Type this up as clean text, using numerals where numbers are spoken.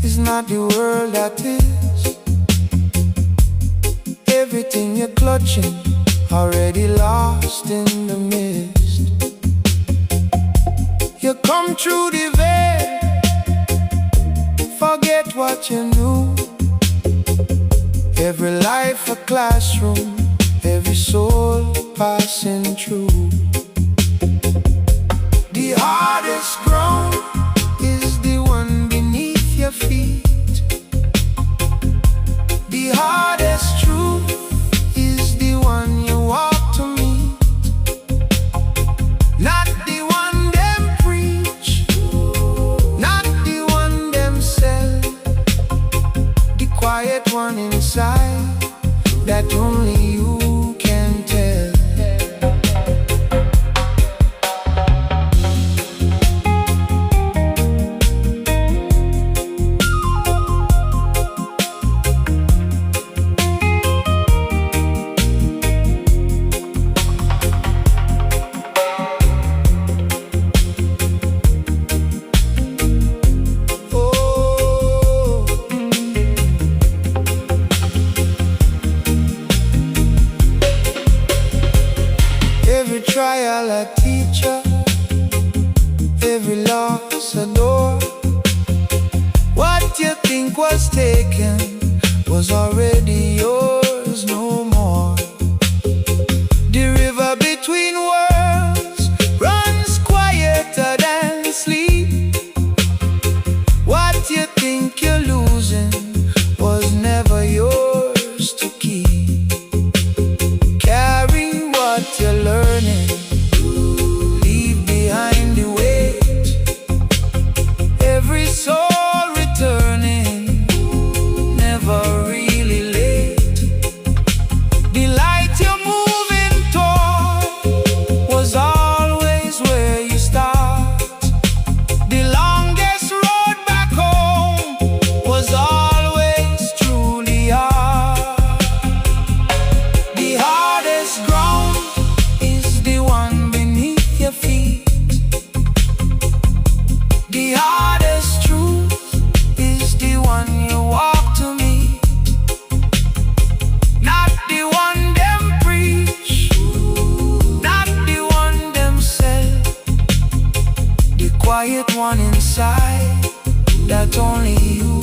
is not the world that is. Everything you're clutching, already lost in the mist. You come through the veil, forget what you knew. Every life a classroom, every soul passing through. The hardest ground is the one beneath your feet. The hardest truth is the one you walk to meet. Not the one them preach, not the one them sell. The quiet one inside that only you can tell. Every trial a teacher, every loss a door. What you think was taken was already yours no more. The river between worlds runs quieter than sleep. What you think you're losing was never yours to keep. Carry what you're learning, leave behind the weight. Every soul returning, never really late. The light you're moving toward was always where you start. The longest road back home was always through the heart. The hardest ground is the one beneath your feet. The hardest truth is the one you walk to meet. Not the one them preach, not the one them sell. The quiet one inside that only you